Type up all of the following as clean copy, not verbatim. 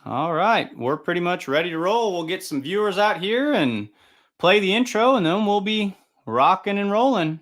All right, we're pretty much ready to roll. We'll get some viewers out here and play the intro, and then we'll be rocking and rolling.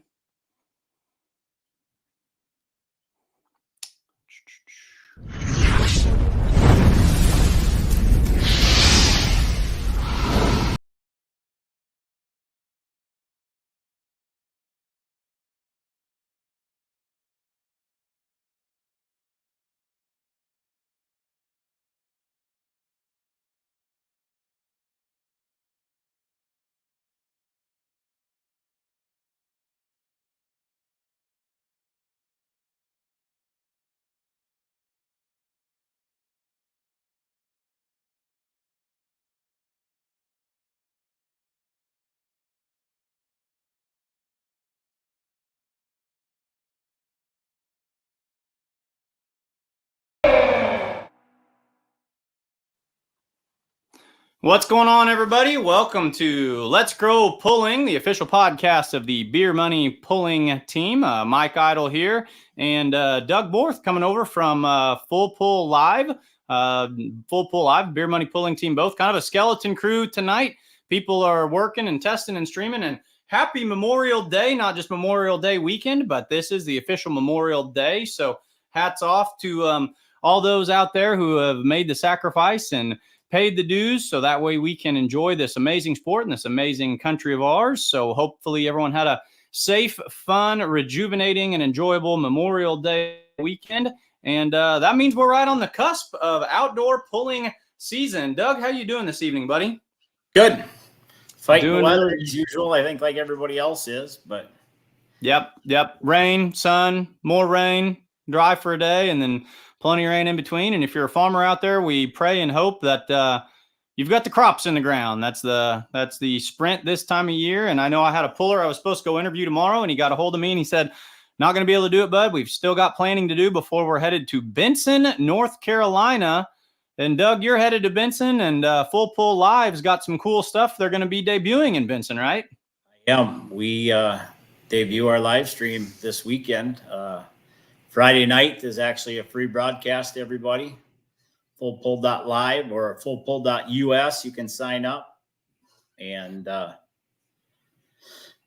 What's going on, everybody? Welcome to Let's Grow Pulling, the official podcast of the Beer Money Pulling team. Mike Idle here, and Doug Borth coming over from Full Pull Live. Full Pull Live, Beer Money Pulling team, both kind of a skeleton crew tonight. People are working and testing and streaming, and happy Memorial Day, not just Memorial Day weekend, but this is the official Memorial Day. So hats off to all those out there who have made the sacrifice and paid the dues so that way we can enjoy this amazing sport and this amazing country of ours. So hopefully everyone had a safe, fun, rejuvenating, and enjoyable Memorial Day weekend. And that means we're right on the cusp of outdoor pulling season. Doug, how you doing this evening, buddy? Good. Fighting the weather as usual, I think, like everybody else is, but Yep. Rain, sun, more rain, dry for a day, and then plenty of rain in between. And if you're a farmer out there, we pray and hope that you've got the crops in the ground. That's the sprint this time of year. And I know I had a puller I was supposed to go interview tomorrow, and he got a hold of me and he said, not going to be able to do it, bud. We've still got planning to do before we're headed to Benson, North Carolina. And Doug, you're headed to Benson, and Full Pull Live's got some cool stuff they're going to be debuting in Benson, right? Yeah, we debut our live stream this weekend. Friday night is actually a free broadcast to everybody. Fullpull.live or fullpull.us. You can sign up. And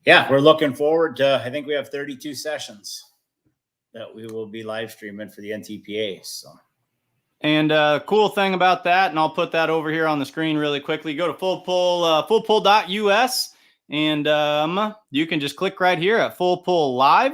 we're looking forward to, I think we have 32 sessions that we will be live streaming for the NTPA. So. And cool thing about that, and I'll put that over here on the screen really quickly. Go to fullpull.us, and you can just click right here at Full Pull Live.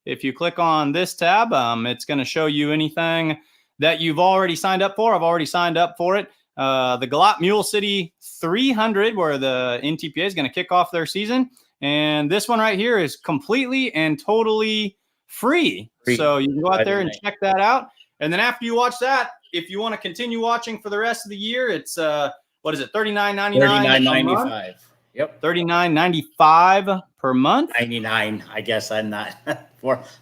If you click on this tab, it's going to show you anything that you've already signed up for. I've already signed up for it. The Galat Mule City 300, where the NTPA is going to kick off their season. And this one right here is completely and totally free. So you can go out there and check that out. And then after you watch that, if you want to continue watching for the rest of the year, it's what is it, $39.99? $39.95. Yep. $39.95 per month. 99. I guess I'm not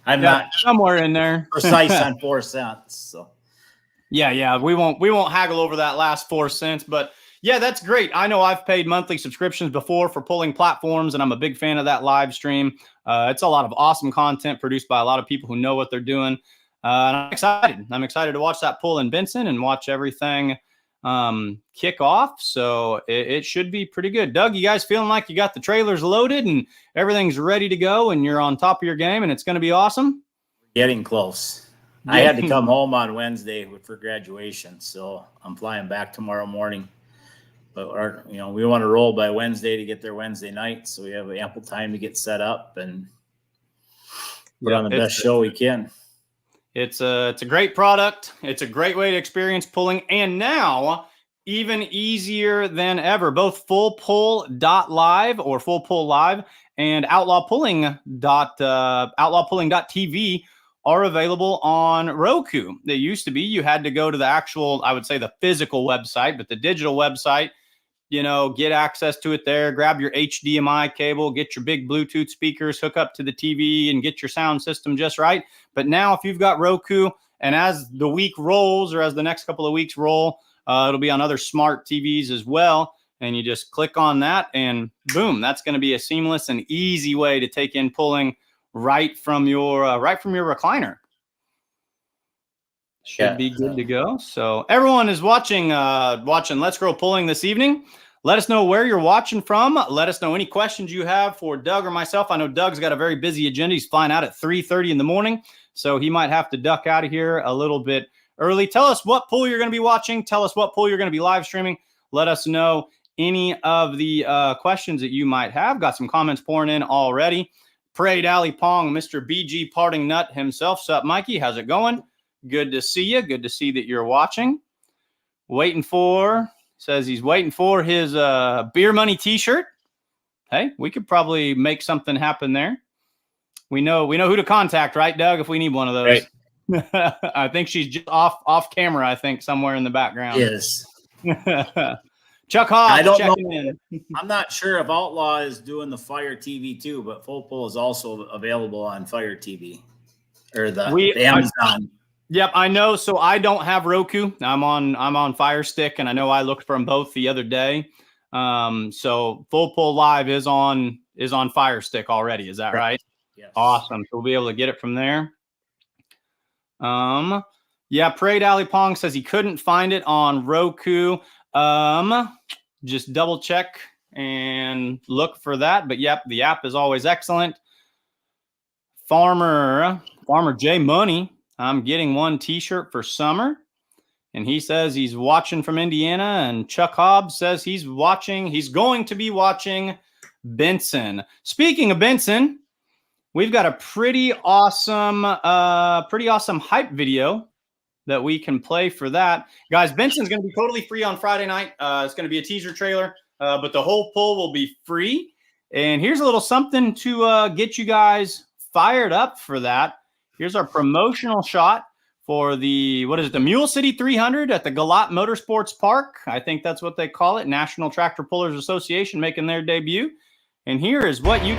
not somewhere in there precise on 4 cents. So yeah, we won't haggle over that last 4 cents, but yeah, that's great. I know I've paid monthly subscriptions before for pulling platforms, and I'm a big fan of that live stream. It's a lot of awesome content produced by a lot of people who know what they're doing. And I'm excited. I'm excited to watch that pull in Benson and watch everything kick off. So it should be pretty good. Doug, you guys feeling like you got the trailers loaded and everything's ready to go and you're on top of your game and it's going to be awesome? Getting close. I had to come home on Wednesday for graduation, so I'm flying back tomorrow morning. But we want to roll by Wednesday to get there Wednesday night, so we have ample time to get set up and put on the best show we can. It's a great product. It's a great way to experience pulling. And now, even easier than ever, both fullpull.live or Full Pull Live and outlawpulling.tv are available on Roku. They used to be, you had to go to the actual, I would say the physical website, but the digital website, get access to it there, grab your HDMI cable, get your big Bluetooth speakers, hook up to the TV and get your sound system just right. But now if you've got Roku, and as the week rolls or as the next couple of weeks roll, it'll be on other smart TVs as well. And you just click on that and boom, that's going to be a seamless and easy way to take in pulling right from your recliner. Should be good to go. So everyone is watching Let's Grow Pulling this evening. Let us know where you're watching from. Let us know any questions you have for Doug or myself. I know Doug's got a very busy agenda. He's flying out at 3:30 in the morning, so he might have to duck out of here a little bit early. Tell us what pool you're going to be watching. Tell us what pool you're going to be live streaming. Let us know any of the questions that you might have. Got some comments pouring in already. Parade Alley Pong, Mr. BG Parting Nut himself. Sup, Mikey? How's it going? Good to see you. Good to see that you're watching. Says he's waiting for his Beer Money t-shirt. Hey, we could probably make something happen there. We know who to contact, right, Doug, if we need one of those. Right. I think she's just off camera, I think, somewhere in the background. Yes. Chuck Hobbs, I don't checking know. in. I'm not sure if Outlaw is doing the Fire TV too, but Full Pull is also available on Fire TV or the Amazon. Yep, I know. So I don't have Roku. I'm on Fire Stick, and I know I looked for them both the other day. So Full Pull Live is on Fire Stick already. Is that right? Yes. Awesome. So we'll be able to get it from there. Yeah, Parade Alley Pong says he couldn't find it on Roku. Just double check and look for that. But yep, the app is always excellent. Farmer J Money. I'm getting one t-shirt for summer. And he says he's watching from Indiana. And Chuck Hobbs says he's going to be watching Benson. Speaking of Benson, we've got a pretty awesome hype video that we can play for that. Guys, Benson's going to be totally free on Friday night. It's going to be a teaser trailer, but the whole pull will be free. And here's a little something to get you guys fired up for that. Here's our promotional shot for the Mule City 300 at the Galat Motorsports Park. I think that's what they call it. National Tractor Pullers Association making their debut. And here is what you...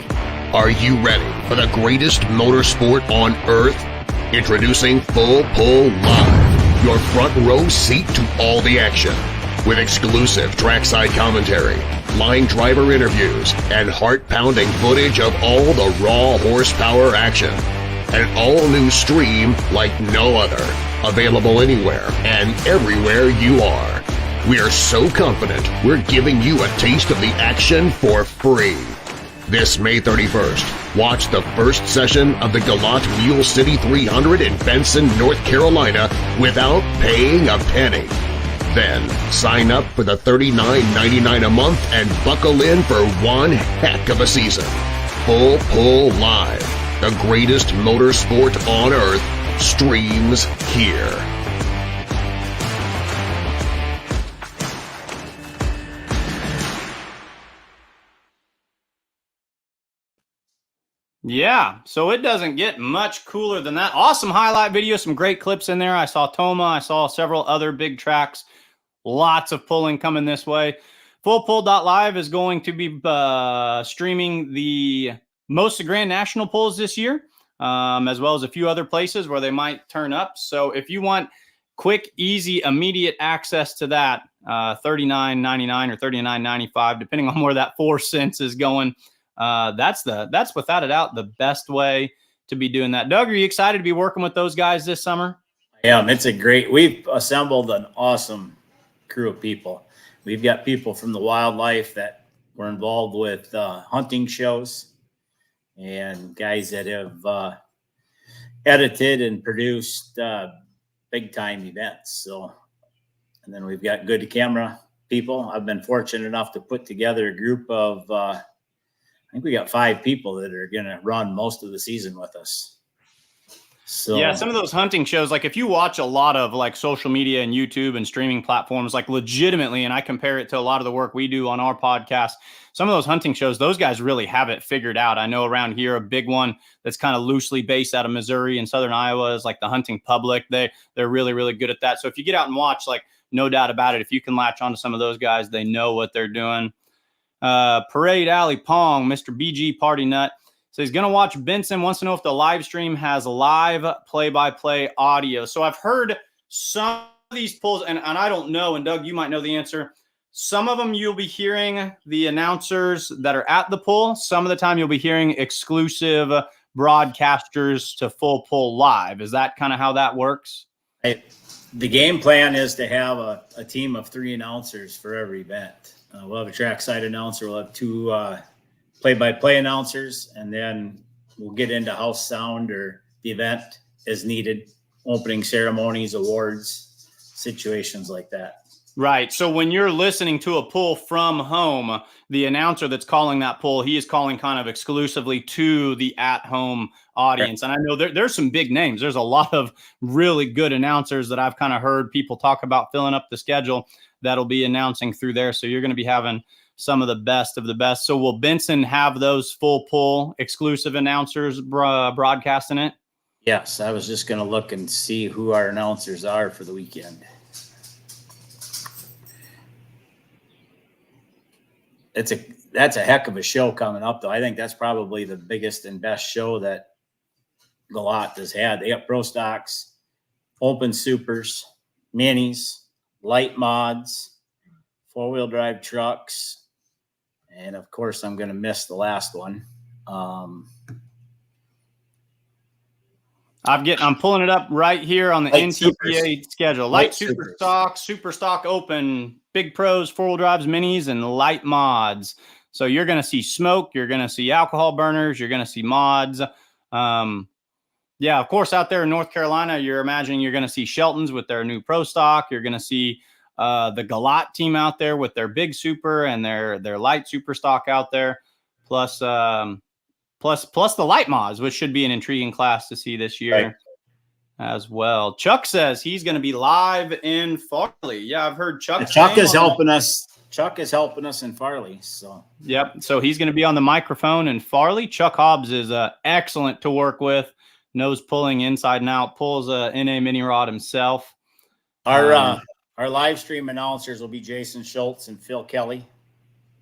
Are you ready for the greatest motorsport on earth? Introducing Full Pull Live, your front row seat to all the action. With exclusive trackside commentary, line driver interviews, and heart-pounding footage of all the raw horsepower action. An all-new stream like no other. Available anywhere and everywhere you are. We are so confident we're giving you a taste of the action for free. This May 31st, watch the first session of the Galat Mule City 300 in Benson, North Carolina without paying a penny. Then sign up for the $39.99 a month and buckle in for one heck of a season. Full Pull Live, the greatest motorsport on earth, streams here. Yeah, so it doesn't get much cooler than that. Awesome highlight video, some great clips in there. I saw Toma, I saw several other big tracks. Lots of pulling coming this way. FullPull.live is going to be streaming the most of Grand National pulls this year, as well as a few other places where they might turn up. So if you want quick, easy, immediate access to that, $39.99 or $39.95, depending on where that 4 cents is going, that's without a doubt the best way to be doing that. Doug, are you excited to be working with those guys this summer? Yeah, we've assembled an awesome crew of people. We've got people from the wildlife that were involved with hunting shows and guys that have edited and produced big time events. So, and then we've got good camera people. I've been fortunate enough to put together a group of I think we got 5 people that are going to run most of the season with us. So yeah, some of those hunting shows, like if you watch a lot of like social media and YouTube and streaming platforms, like legitimately, and I compare it to a lot of the work we do on our podcast, some of those hunting shows, those guys really have it figured out. I know around here, a big one that's kind of loosely based out of Missouri and Southern Iowa is like the Hunting Public. They're really, really good at that. So if you get out and watch, like no doubt about it, if you can latch onto some of those guys, they know what they're doing. Parade Alley Pong, Mr. BG Party Nut. So he's going to watch Benson, wants to know if the live stream has live play-by-play audio. So I've heard some of these pulls, and I don't know, and Doug, you might know the answer. Some of them you'll be hearing the announcers that are at the pull. Some of the time you'll be hearing exclusive broadcasters to Full Pull Live. Is that kind of how that works? The game plan is to have a team of 3 announcers for every event. We'll have a trackside announcer. We'll have 2 play-by-play announcers, and then we'll get into house sound or the event as needed, opening ceremonies, awards, situations like that. Right. So when you're listening to a pull from home, the announcer that's calling that pull, he is calling kind of exclusively to the at-home audience. And I know there's some big names. There's a lot of really good announcers that I've kind of heard people talk about filling up the schedule that'll be announcing through there. So you're going to be having some of the best of the best. So will Benson have those full pull exclusive announcers broadcasting it? Yes, I was just going to look and see who our announcers are for the weekend. That's a heck of a show coming up, though. I think that's probably the biggest and best show that Galat has had. They got Pro Stocks, Open Supers, Minis, Light Mods, 4-wheel drive trucks, and of course, I'm going to miss the last one. I'm pulling it up right here on the Light NTPA schedule. Light Super Stock Open, Big Pros, 4-wheel drives, minis, and light mods. So you're going to see smoke. You're going to see alcohol burners. You're going to see mods. Yeah, of course, out there in North Carolina, you're imagining you're going to see Shelton's with their new Pro Stock. You're going to see the Galat team out there with their Big Super and their Light Super Stock out there. Plus the light mods, which should be an intriguing class to see this year as well. Chuck says he's going to be live in Farley. Yeah, I've heard Chuck. Chuck is helping us. Chuck is helping us in Farley. So yep. So he's going to be on the microphone in Farley. Chuck Hobbs is excellent to work with. Knows pulling inside and out. Pulls a NA mini rod himself. Our live stream announcers will be Jason Schultz and Phil Kelly.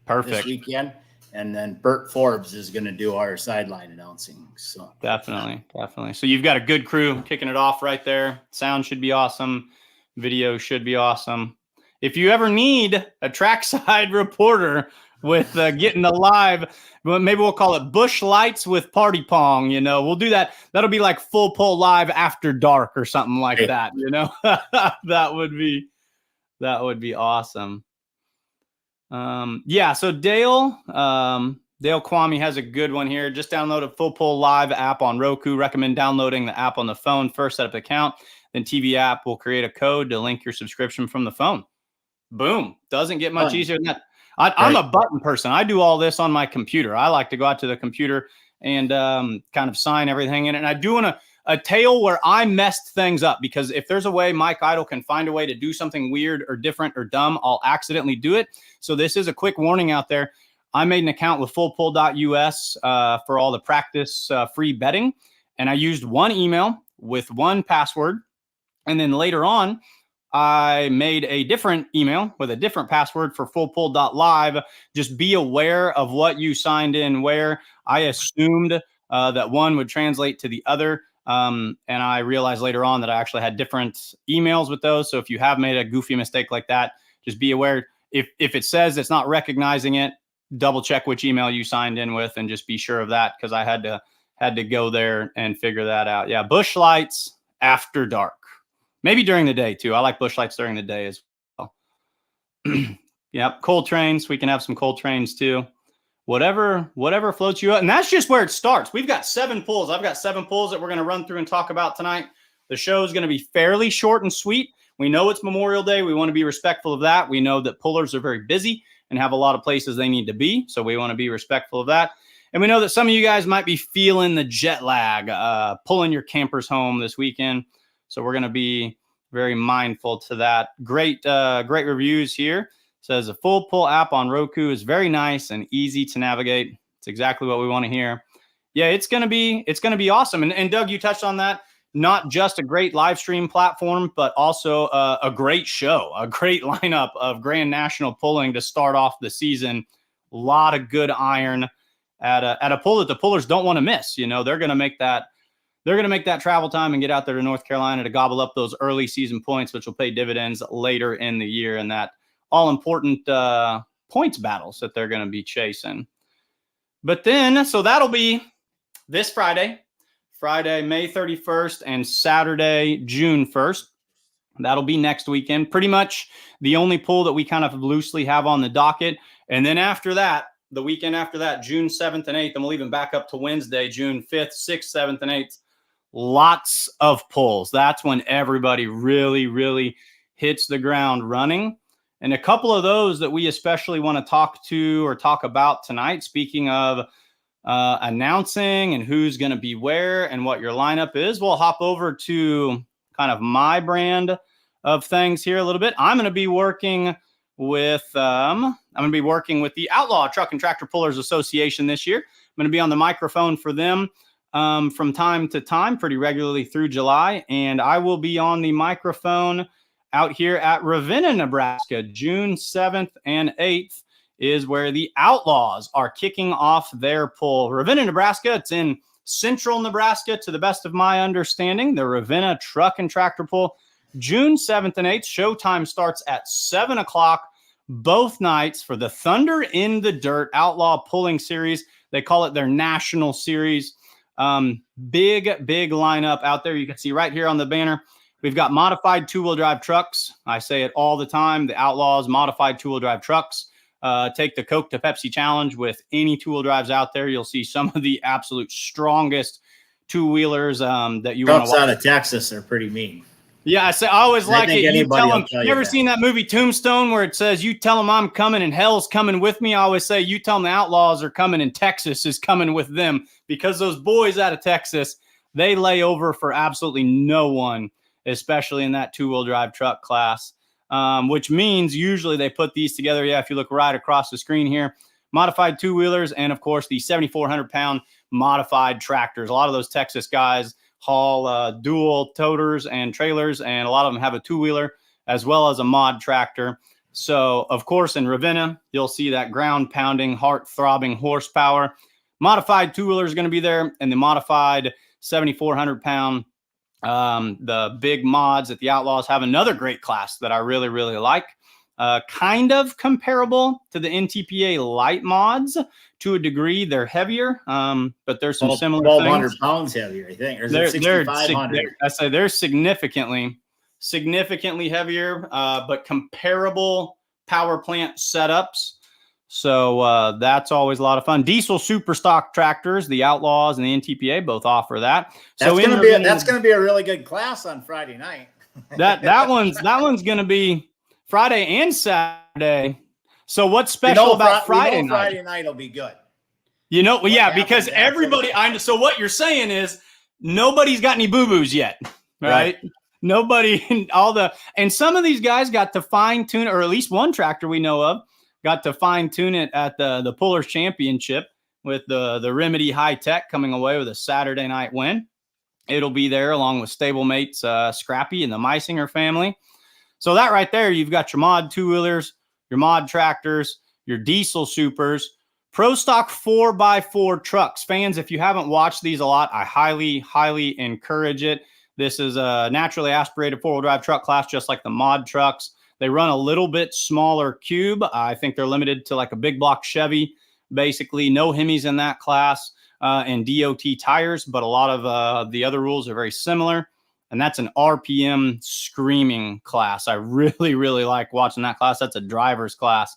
Perfect. This weekend. And then Bert Forbes is going to do our sideline announcing. So definitely. So you've got a good crew kicking it off right there. Sound should be awesome. Video should be awesome. If you ever need a trackside reporter with getting the live, maybe we'll call it Bush Lights with Party Pong. We'll do that. That'll be like full pull live after dark or something like that. That would be awesome. So Dale Kwame has a good one here. Just download a Full Pull Live app on Roku. Recommend downloading the app on the phone first. Set up an account. Then TV app will create a code to link your subscription from the phone. Boom. Doesn't get much easier than that. I'm a button person. I do all this on my computer. I like to go out to the computer and kind of sign everything in it. And I do a tale where I messed things up, because if there's a way Mike Idle can find a way to do something weird or different or dumb, I'll accidentally do it. So this is a quick warning out there. I made an account with fullpull.us for all the practice free betting. And I used one email with one password. And then later on, I made a different email with a different password for fullpull.live. Just be aware of what you signed in where. I assumed that one would translate to the other. And I realized later on that I actually had different emails with those. So if you have made a goofy mistake like that, just be aware. If it says it's not recognizing it, double check which email you signed in with and just be sure of that, because I had to go there and figure that out. Yeah, Bush Lights after dark. Maybe during the day too. I like Bush Lights during the day as well. Yep, cold trains. We can have some cold trains too. Whatever floats you up. And that's just where it starts. We've got 7 pulls. I've got 7 pulls that we're going to run through and talk about tonight. The show is going to be fairly short and sweet. We know it's Memorial Day. We want to be respectful of that. We know that pullers are very busy and have a lot of places they need to be. So we want to be respectful of that. And we know that some of you guys might be feeling the jet lag, pulling your campers home this weekend. So we're going to be very mindful to that. Great reviews here. Says a Full Pull app on Roku is very nice and easy to navigate. It's exactly what we want to hear. Yeah, it's going to be awesome. And Doug, you touched on that. Not just a great live stream platform, but also a great show, a great lineup of Grand National pulling to start off the season. A lot of good iron at a pull that the pullers don't want to miss. They're going to make that. They're going to make that travel time and get out there to North Carolina to gobble up those early season points, which will pay dividends later in the year, and that all-important points battles that they're going to be chasing. But then, so that'll be this Friday, May 31st, and Saturday, June 1st. That'll be next weekend. Pretty much the only pull that we kind of loosely have on the docket. And then after that, the weekend after that, June 7th and 8th, and we'll even back up to Wednesday, June 5th, 6th, 7th, and 8th. Lots of pulls. That's when everybody really, really hits the ground running. And a couple of those that we especially want to talk about tonight, speaking of announcing and who's going to be where and what your lineup is, we'll hop over to kind of my brand of things here a little bit. I'm going to be working with the Outlaw Truck and Tractor Pullers Association this year. I'm going to be on the microphone for them from time to time, pretty regularly through July. And I will be on the microphone out here at Ravenna, Nebraska, June 7th and 8th is where the Outlaws are kicking off their pull. Ravenna, Nebraska, it's in central Nebraska, to the best of my understanding. The Ravenna Truck and Tractor Pull, June 7th and 8th. Showtime starts at 7 o'clock both nights for the Thunder in the Dirt Outlaw Pulling Series. They call it their national series. Big lineup out there. You can see right here on the banner. We've got modified two-wheel drive trucks. I say it all the time. The Outlaws modified two-wheel drive trucks. Take the Coke to Pepsi challenge with any two-wheel drives out there. You'll see some of the absolute strongest two-wheelers that you want to watch. Trucks out of Texas are pretty mean. Yeah, I always like it. You tell them, you ever seen that movie Tombstone where it says, you tell them I'm coming and hell's coming with me? I always say, you tell them the Outlaws are coming and Texas is coming with them, because those boys out of Texas, they lay over for absolutely no one, especially in that two-wheel drive truck class, which means usually they put these together. Yeah, if you look right across the screen here, modified two-wheelers and, of course, the 7,400-pound modified tractors. A lot of those Texas guys haul dual toters and trailers, and a lot of them have a two-wheeler as well as a mod tractor. So, of course, in Ravenna, you'll see that ground-pounding, heart-throbbing horsepower. Modified two-wheeler is going to be there, and the modified 7,400-pound, the big mods at the Outlaws have another great class that I really, really like. Kind of comparable to the NTPA light mods to a degree. They're heavier, but there's some similar 1,200 things. pounds heavier, I think. Or is it 6,500? I say they're significantly heavier, but comparable power plant setups. So that's always a lot of fun. Diesel super stock tractors, the Outlaws and the NTPA both offer that. That's going to be a really good class on Friday night. that one's going to be Friday and Saturday. So what's special about Friday night? Friday night will be good. Because everybody, so what you're saying is nobody's got any boo-boos yet, right? Nobody, and some of these guys got to fine tune, or at least one tractor we know of got to fine tune it at the Pullers Championship with the Remedy High Tech coming away with a Saturday night win. It'll be there along with stablemates Scrappy and the Meisinger family. So that right there, you've got your mod two-wheelers, your mod tractors, your diesel supers, Pro Stock 4x4 trucks. Fans, if you haven't watched these a lot, I highly, highly encourage it. This is a naturally aspirated four-wheel drive truck class, just like the mod trucks. They run a little bit smaller cube. I think they're limited to like a big block Chevy, basically. No Hemis in that class and DOT tires, but a lot of the other rules are very similar. And that's an RPM screaming class. I really, really like watching that class. That's a driver's class.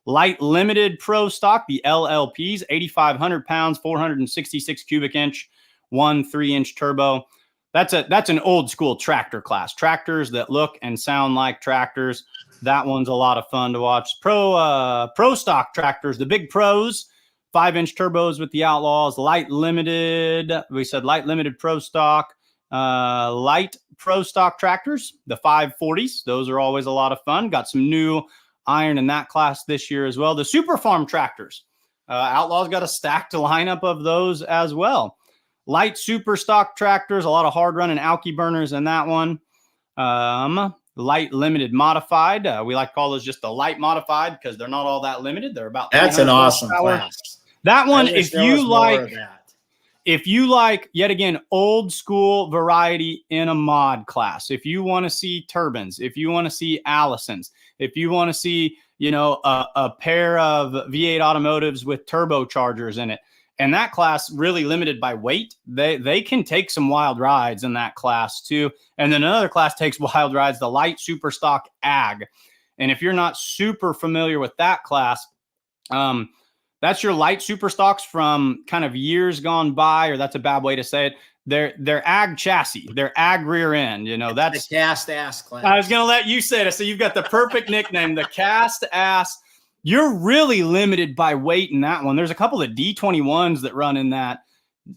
Light limited Pro Stock, the LLPs, 8,500 pounds, 466 cubic inch, 1 3-inch turbo. That's an old school tractor class. Tractors that look and sound like tractors. That one's a lot of fun to watch. Pro Stock tractors, the big pros, 5-inch turbos with the Outlaws. Light limited. We said light limited Pro Stock. Light Pro Stock tractors, the 540s. Those are always a lot of fun. Got some new iron in that class this year as well. The Super Farm tractors. Outlaws got a stacked lineup of those as well. Light super stock tractors, a lot of hard running Alki burners in that one. Light limited modified. We like to call those just the light modified because they're not all that limited. They're about. That's an awesome class. That one, if you like, yet again, old school variety in a mod class, if you want to see turbines, if you want to see Allisons, if you want to see, a pair of V8 automotives with turbochargers in it, And that class really limited by weight. They can take some wild rides in that class too. And then another class takes wild rides, the light super stock ag. And if you're not super familiar with that class, that's your light super stocks from kind of years gone by, or that's a bad way to say it. They're ag chassis, they're ag rear end. That's the cast ass class. I was going to let you say it. So you've got the perfect nickname, the cast ass. You're really limited by weight in that one. There's a couple of D21s that run in that.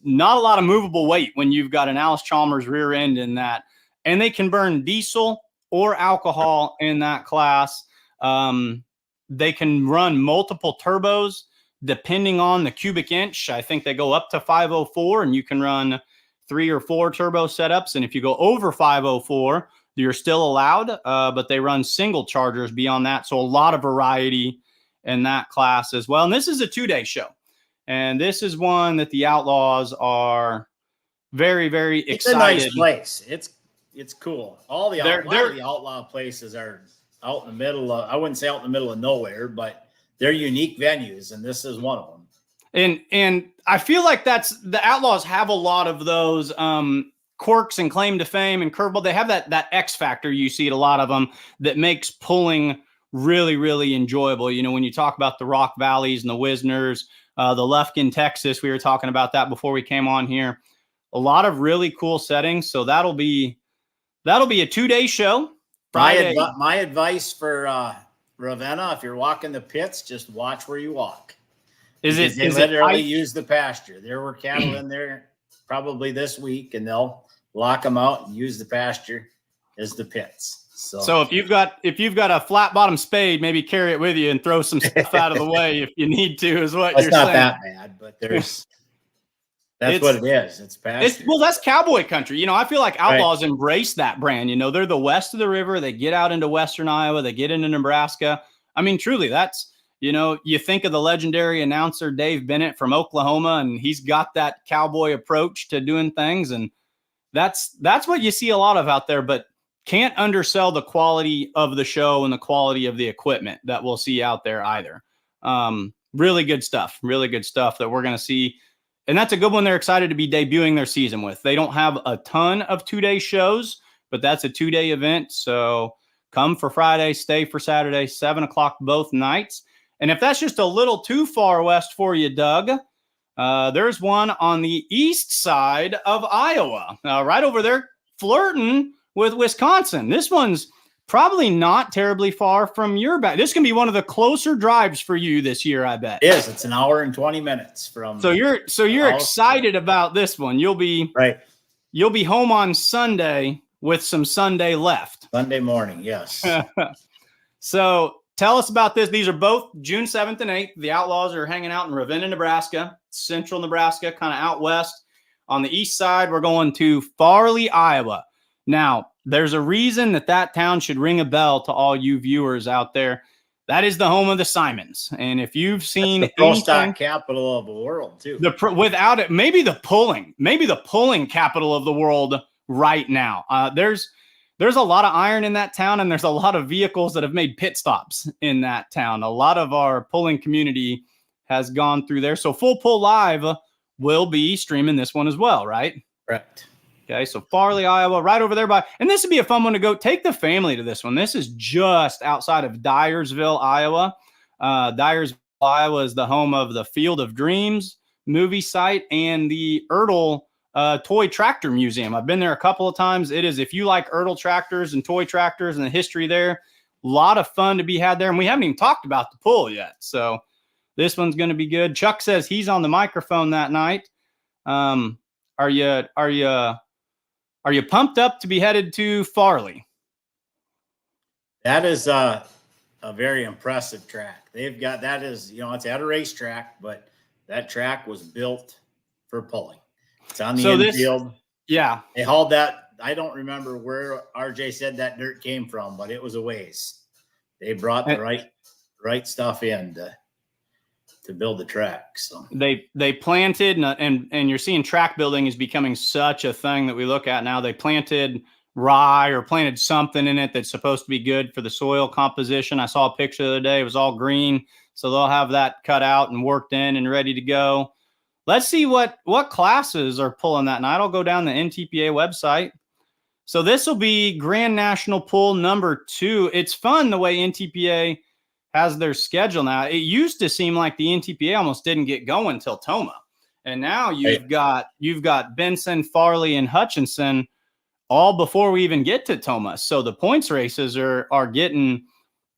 Not a lot of movable weight when you've got an Allis Chalmers rear end in that. And they can burn diesel or alcohol in that class. They can run multiple turbos depending on the cubic inch. I think they go up to 504, and you can run 3 or 4 turbo setups. And if you go over 504, you're still allowed, but they run single chargers beyond that. So a lot of variety in that class as well. And this is a 2-day show. And this is one that the Outlaws are very, very excited. It's a nice place. It's cool. All the Outlaw places are out in the middle of, I wouldn't say out in the middle of nowhere, but they're unique venues, and this is one of them. And I feel like the Outlaws have a lot of those quirks and claim to fame and curveball. They have that X factor you see at a lot of them that makes pulling really, really enjoyable. When you talk about the Rock Valleys and the Wisners, the Lufkin, Texas, we were talking about that before we came on here. A lot of really cool settings. So that'll be a 2-day show. Friday. My advice for Ravenna, if you're walking the pits, just watch where you walk. They literally use the pasture. There were cattle in there probably this week, and they'll lock them out and use the pasture as the pits. So if you've got a flat bottom spade, maybe carry it with you and throw some stuff out of the way if you need to. Is what you're saying? It's not that bad, but that's what it is. It's pasture. That's cowboy country. I feel like Outlaws embrace that brand. They're the west of the river. They get out into western Iowa. They get into Nebraska. I mean, truly, that's, you think of the legendary announcer Dave Bennett from Oklahoma, and he's got that cowboy approach to doing things. And that's what you see a lot of out there, but can't undersell the quality of the show and the quality of the equipment that we'll see out there either. Really good stuff that we're going to see. And that's a good one they're excited to be debuting their season with. They don't have a ton of 2-day shows, but that's a 2-day event. So come for Friday, stay for Saturday, 7 o'clock both nights. And if that's just a little too far west for you, Doug, there's one on the east side of Iowa, right over there, flirting with Wisconsin. This one's probably not terribly far from your back. This can be one of the closer drives for you this year, I bet. It is. It's an hour and 20 minutes from. So you're excited about this one. You'll be home on Sunday with some Sunday left. Sunday morning, yes. So tell us about this. These are both June 7th and 8th. The Outlaws are hanging out in Ravenna, Nebraska, central Nebraska, kind of out west. On the east side, we're going to Farley, Iowa. Now, there's a reason that town should ring a bell to all you viewers out there. That is the home of the Simons. And if you've seen the pro stock capital of the world, too. Without it, maybe the pulling capital of the world right now. There's a lot of iron in that town, and there's a lot of vehicles that have made pit stops in that town. A lot of our pulling community has gone through there. So Full Pull Live will be streaming this one as well, right? Correct. Okay, so Farley, Iowa, right over there and this would be a fun one to go. Take the family to this one. This is just outside of Dyersville, Iowa. Dyersville, Iowa is the home of the Field of Dreams movie site and the Ertl Toy Tractor Museum. I've been there a couple of times. It is, if you like Ertl tractors and toy tractors and the history there, a lot of fun to be had there. And we haven't even talked about the pull yet. So this one's going to be good. Chuck says he's on the microphone that night. Are you pumped up to be headed to Farley? That is a very impressive track. They've got, it's at a racetrack, but that track was built for pulling. It's on the infield. Yeah. They hauled that. I don't remember where RJ said that dirt came from, but it was a ways. They brought the right stuff in to build the track. So they planted, and you're seeing track building is becoming such a thing that we look at now. They planted rye or planted something in it that's supposed to be good for the soil composition. I saw a picture the other day. It was all green. So they'll have that cut out and worked in and ready to go. let's see what classes are pulling that night. I'll go down the NTPA website. So this will be Grand National Pull number 2. It's fun the way NTPA has their schedule now. It used to seem like the NTPA almost didn't get going until Tomah. And now you've got Benson, Farley, and Hutchinson all before we even get to Tomah. So the points races are getting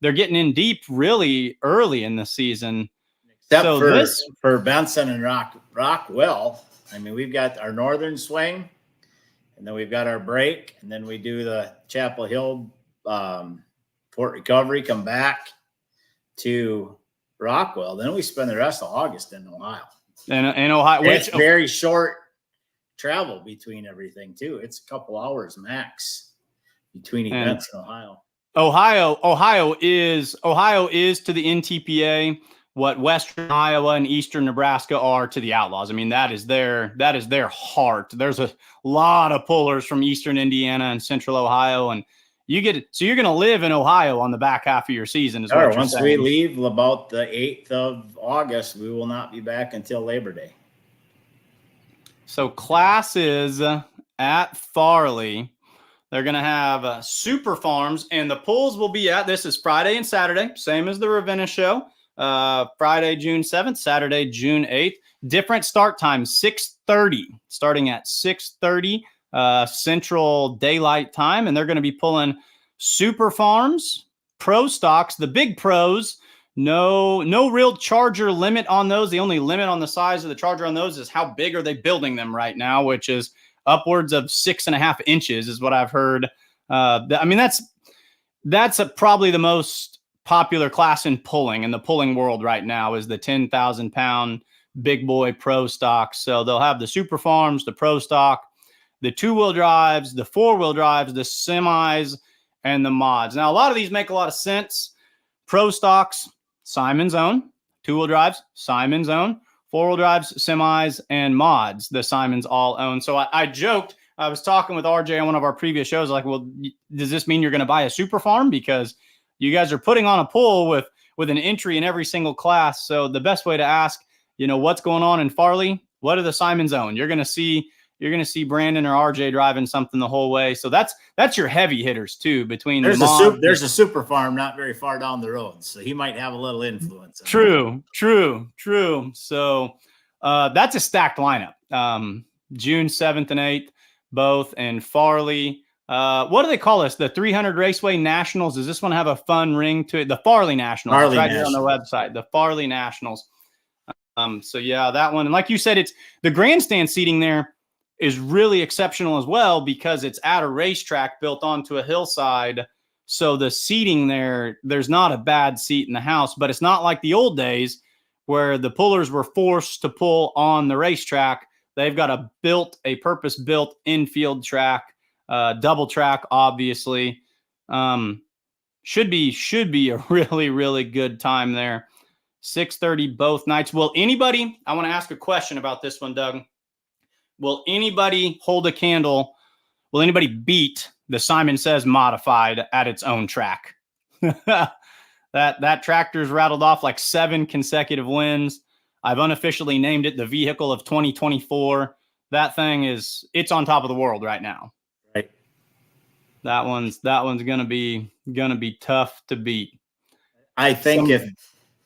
in deep really early in the season. Except so for Benson and Rockwell. I mean, we've got our northern swing, and then we've got our break, and then we do the Chapel Hill, Port Recovery, come back to Rockwell. Then we spend the rest of August in Ohio. In Ohio, it's very short travel between everything too. It's a couple hours max between events in Ohio. Ohio is to the NTPA what Western Iowa and Eastern Nebraska are to the Outlaws. I mean, that is their heart. There's a lot of pullers from Eastern Indiana and Central Ohio, and you're going to live in Ohio on the back half of your season. Once we leave about the 8th of August, we will not be back until Labor Day. So classes at Farley, they're going to have Super Farms, and the pulls will be this is Friday and Saturday, same as the Ravenna show. Friday, June 7th, Saturday, June 8th. Different start times, 6:30, starting at 6:30 Central Daylight Time, and they're going to be pulling Super Farms, Pro Stocks, the big pros. No real charger limit on those. The only limit on the size of the charger on those is how big are they building them right now, which is upwards of 6.5 inches is what I've heard. I mean, that's probably the most popular class in the pulling world right now is the 10,000 pound big boy Pro Stock. So they'll have the Super Farms, the Pro Stock, the 2-wheel drives, the 4-wheel drives, the semis, and the mods. Now, a lot of these make a lot of sense. Pro Stocks, Simon's own. 2-wheel drives, Simon's own. 4-wheel drives, semis, and mods, the Simons all own. So I joked, I was talking with RJ on one of our previous shows, like, well, does this mean you're going to buy a Super Farm? Because you guys are putting on a pull with an entry in every single class. So the best way to ask, what's going on in Farley? What are the Simons own? You're going to see Brandon or RJ driving something the whole way. So that's your heavy hitters too. Between there's a Super Farm not very far down the road, so he might have a little influence. True. So that's a stacked lineup. June 7th and 8th, both in Farley. What do they call us? The 300 Raceway Nationals. Does this one have a fun ring to it? The Farley Nationals. Here on the website. The Farley Nationals. So yeah, that one. And like you said, it's the grandstand seating there is really exceptional as well because it's at a racetrack built onto a hillside. So the seating there's not a bad seat in the house, but it's not like the old days where the pullers were forced to pull on the racetrack. They've got a purpose-built infield track, double track, obviously. Should be a really, really good time there. 6:30 both nights. I want to ask a question about this one, Doug. Will anybody hold a candle? Will anybody beat the Simon Says Modified at its own track? That tractor's rattled off like 7 consecutive wins. I've unofficially named it the vehicle of 2024. That thing it's on top of the world right now. Right. That one's gonna be tough to beat. I think if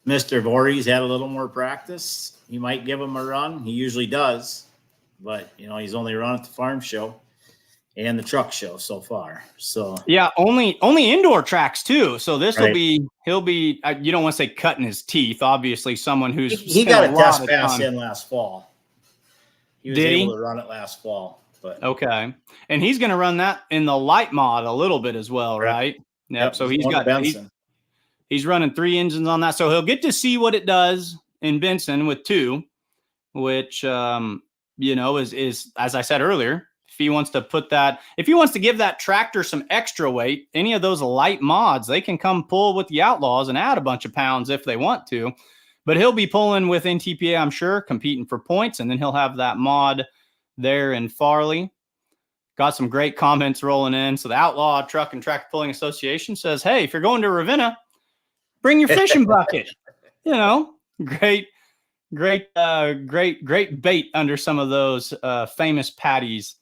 Mr. Voorhees had a little more practice, he might give him a run. He usually does. But, he's only run at the farm show and the truck show so far. So yeah, only indoor tracks too. So he'll be, you don't want to say cutting his teeth. Obviously someone who's he got a test pass in last fall. He was able to run it last fall. But okay. And he's going to run that in the light mod a little bit as well, right? Yep. So he's running 3 engines on that. So he'll get to see what it does in Benson with 2, which, is as I said earlier, if he wants to give that tractor some extra weight, any of those light mods, they can come pull with the Outlaws and add a bunch of pounds if they want to. But he'll be pulling with NTPA, I'm sure, competing for points, and then he'll have that mod there in Farley. Got some great comments rolling in. So the Outlaw Truck and Tractor Pulling Association says, hey, if you're going to Ravenna, bring your fishing bucket. Great bait under some of those famous patties.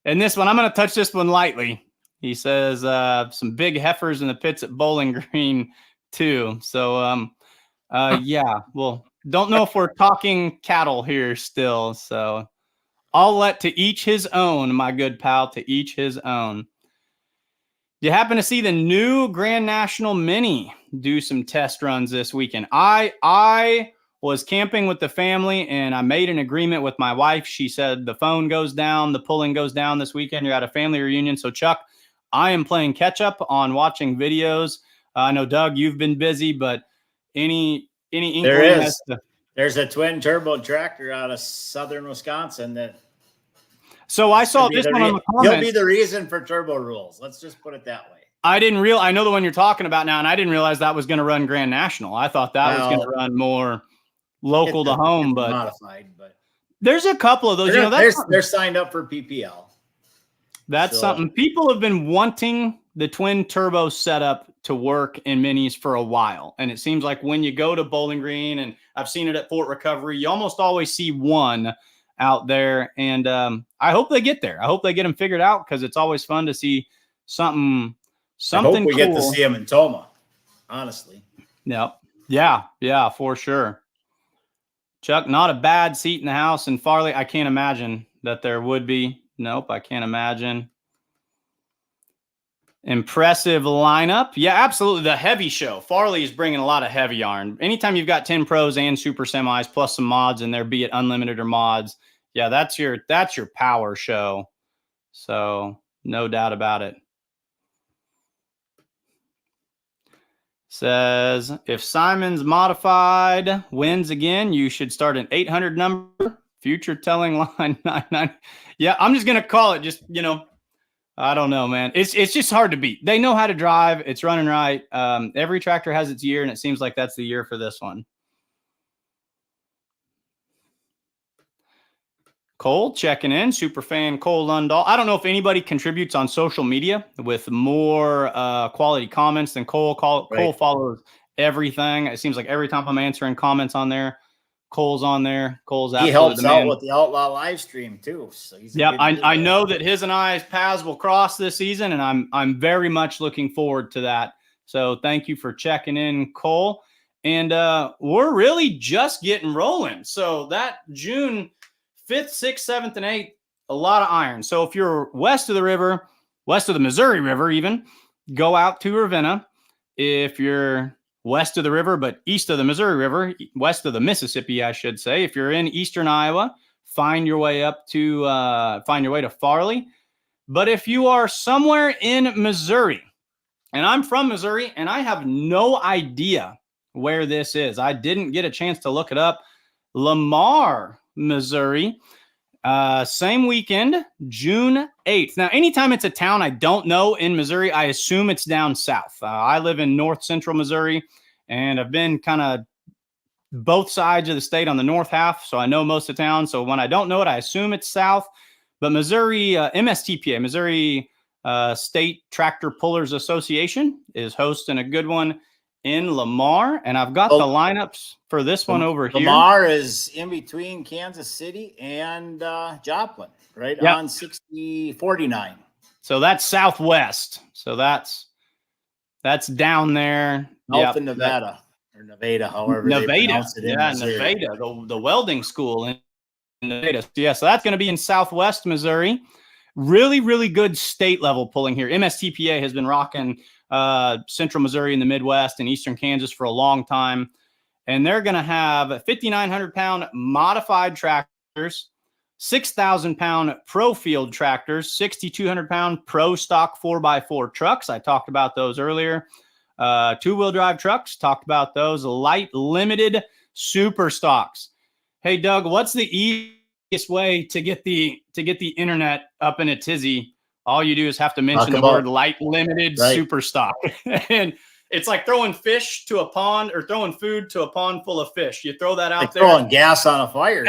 And this one, I'm going to touch this one lightly. He says some big heifers in the pits at Bowling Green too. So yeah, well, don't know if we're talking cattle here still. So I'll let to each his own, my good pal, to each his own. You happen to see the new Grand National Mini do some test runs this weekend. I was camping with the family and I made an agreement with my wife. She said the phone goes down, the pulling goes down this weekend. You're at a family reunion. So Chuck, I am playing catch up on watching videos. I know Doug, you've been busy, but any inkling There's a twin turbo tractor out of southern Wisconsin that. So I saw this one on the comments. He'll be the reason for turbo rules. Let's just put it that way. I know the one you're talking about now, and I didn't realize that was going to run Grand National. I thought that was going to run more local to home, but modified. But there's a couple of those. They're signed up for PPL. That's something people have been wanting the twin turbo setup to work in minis for a while, and it seems like when you go to Bowling Green, and I've seen it at Fort Recovery, you almost always see one out there, and I hope they get there. I hope they get them figured out because it's always fun to see something. I hope we get to see them in Toma. Honestly, yeah, for sure. Chuck, not a bad seat in the house in Farley. I can't imagine that there would be. Nope, I can't imagine. Impressive lineup. Yeah, absolutely. The heavy show. Farley is bringing a lot of heavy yarn. Anytime you've got 10 pros and super semis plus some mods in there, be it unlimited or mods, yeah, that's your power show. So no doubt about it. Says if Simon's modified wins again, you should start an 800 number. Future telling line 99. Yeah, I'm just gonna call it. Just I don't know, man. It's just hard to beat. They know how to drive. It's running right. Every tractor has its year, and it seems like that's the year for this one. Cole checking in. Superfan Cole Lundahl. I don't know if anybody contributes on social media with more quality comments than Cole. Cole follows everything. It seems like every time I'm answering comments on there, Cole's on there. Cole's he helps out with the Outlaw live stream too. So I know that his and I's paths will cross this season, and I'm very much looking forward to that. So thank you for checking in, Cole. And we're really just getting rolling. So that June 5th, 6th, 7th, and 8th, a lot of iron. So if you're west of the river, west of the Missouri River even, go out to Ravenna. If you're west of the river, but east of the Missouri River, west of the Mississippi, I should say. If you're in eastern Iowa, find your way to Farley. But if you are somewhere in Missouri, and I'm from Missouri, and I have no idea where this is. I didn't get a chance to look it up. Lamar, Missouri, same weekend, June 8th. Now, anytime it's a town I don't know in Missouri, I assume it's down south. I live in north central Missouri, and I've been kind of both sides of the state on the north half, so I know most of town. So when I don't know it, I assume it's south. But Missouri, MSTPA, Missouri State Tractor Pullers Association, is hosting a good one in Lamar, and I've got the lineups for this one over here. Lamar is in between Kansas City and Joplin, right on 6049. So that's southwest. So that's down there. North in Nevada or Nevada, however they pronounce it in Missouri. Nevada, the welding school in Nevada. Yeah, so that's going to be in southwest Missouri. Really, really good state level pulling here. MSTPA has been rocking central Missouri and the Midwest and eastern Kansas for a long time. And they're going to have 5,900-pound modified tractors, 6,000-pound pro field tractors, 6,200-pound pro stock 4x4 trucks. I talked about those earlier. Two-wheel drive trucks, talked about those. Light limited super stocks. Hey, Doug, what's the easiest way to get the internet up in a tizzy? All you do is have to mention the word light limited super stock. And it's like throwing fish to a pond or throwing food to a pond full of fish. You throw that out there. Throwing gas on a fire.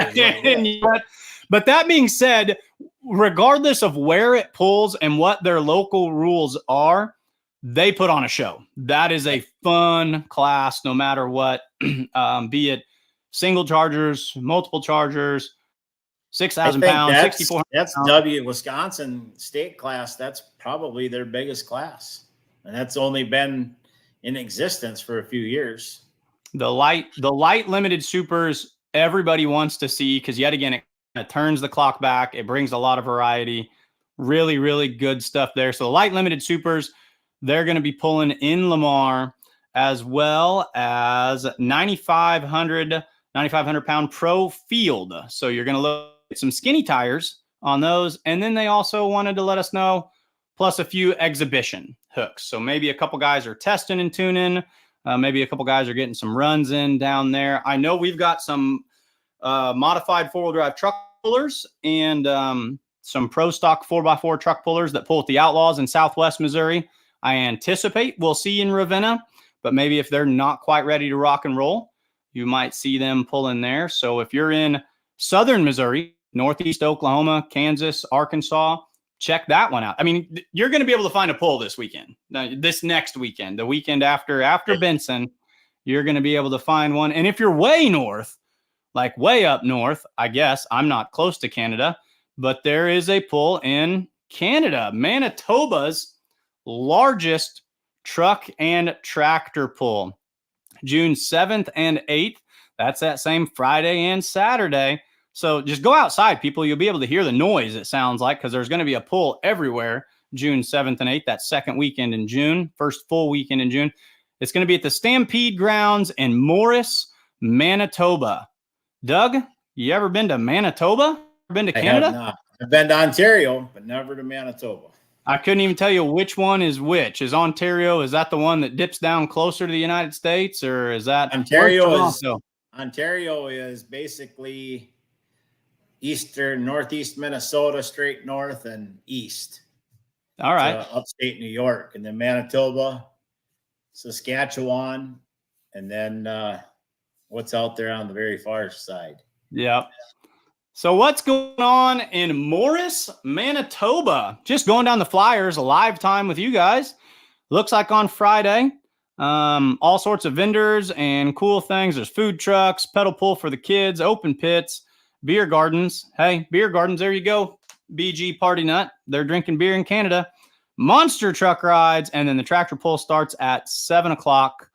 But that being said, regardless of where it pulls and what their local rules are, they put on a show. That is a fun class, no matter what, be it single chargers, multiple chargers, 6,000 I think pounds, 6,400 that's pounds. Wisconsin state class. That's probably their biggest class, and that's only been in existence for a few years. The light limited supers everybody wants to see, because yet again, it kind of turns the clock back. It brings a lot of variety. Really, really good stuff there. So the light limited supers, they're going to be pulling in Lamar, as well as 9,500 pound pro field. So you're going to look at some skinny tires on those. And then they also wanted to let us know, plus a few exhibition hooks. So maybe a couple guys are testing and tuning. Maybe a couple guys are getting some runs in down there. I know we've got some modified four-wheel drive truck pullers and some pro stock 4x4 truck pullers that pull at the Outlaws in Southwest Missouri. I anticipate we'll see in Ravenna, but maybe if they're not quite ready to rock and roll, you might see them pull in there. So if you're in Southern Missouri, Northeast Oklahoma, Kansas, Arkansas, check that one out. I mean, you're going to be able to find a pull this weekend, this next weekend, the weekend after Benson, you're going to be able to find one. And if you're way north, like way up north, I guess I'm not close to Canada, but there is a pull in Canada, Manitoba's largest truck and tractor pull, June 7th and 8th. That's that same Friday and Saturday. So just go outside, people. You'll be able to hear the noise, it sounds like, because there's going to be a pull everywhere June 7th and 8th, that second weekend in June, first full weekend in June. It's going to be at the Stampede Grounds in Morris, Manitoba. Doug, you ever been to Manitoba? Been to Canada? I have not. I've been to Ontario, but never to Manitoba. I couldn't even tell you which one is which. Is Ontario, is that the one that dips down closer to the United States, or is that Ontario is basically northeast Minnesota, straight north and east. All right. Upstate New York, and then Manitoba, Saskatchewan, and then what's out there on the very far side. Yep. So what's going on in Morris, Manitoba? Just going down the flyers, a live time with you guys. Looks like on Friday, all sorts of vendors and cool things. There's food trucks, pedal pull for the kids, open pits, beer gardens. Hey, beer gardens, there you go. BG Party Nut. They're drinking beer in Canada. Monster truck rides, and then the tractor pull starts at 7 o'clock.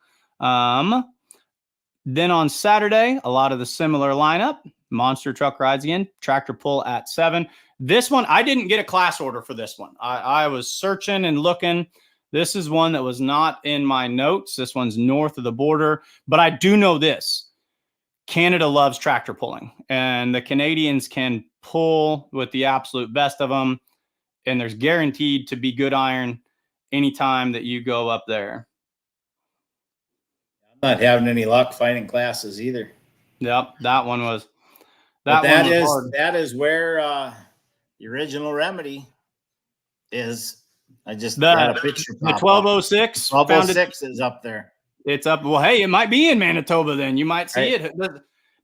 Then on Saturday, a lot of the similar lineup. Monster truck rides again, tractor pull at 7. This one, I didn't get a class order for this one. I was searching and looking. This is one that was not in my notes. This one's north of the border, but I do know this. Canada loves tractor pulling, and the Canadians can pull with the absolute best of them, and there's guaranteed to be good iron anytime that you go up there. I'm not having any luck finding classes either. Yep, that one was... That is where the original remedy is. I just got a picture. The 1206. 1206 is up there. It's up. Well, hey, it might be in Manitoba then. You might see it.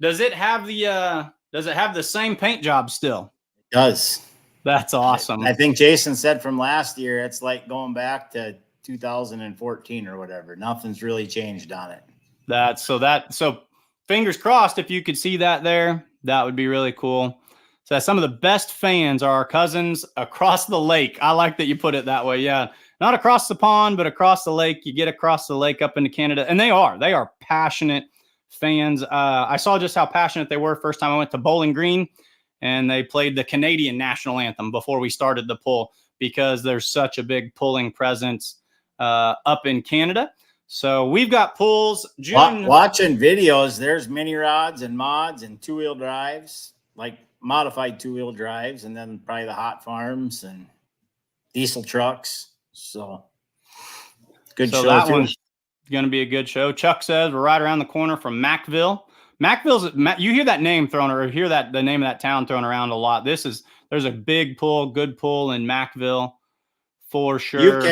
Does it have the same paint job still? It does. That's awesome. I think Jason said from last year, it's like going back to 2014 or whatever. Nothing's really changed on it. So fingers crossed, if you could see that there, that would be really cool. So some of the best fans are our cousins across the lake. I like that you put it that way. Yeah. Not across the pond, but across the lake. You get across the lake up into Canada. And they are passionate fans. I saw just how passionate they were first time I went to Bowling Green, and they played the Canadian national anthem before we started the pull, because there's such a big pulling presence up in Canada. So we've got pulls. Watching videos, there's mini rods and mods and two-wheel drives, like modified two-wheel drives, and then probably the hot farms and diesel trucks. So good show. That one's going to be a good show. Chuck says we're right around the corner from Macville. You hear that name thrown, or hear that the name of that town thrown around a lot. There's a big pull, good pull in Macville for sure.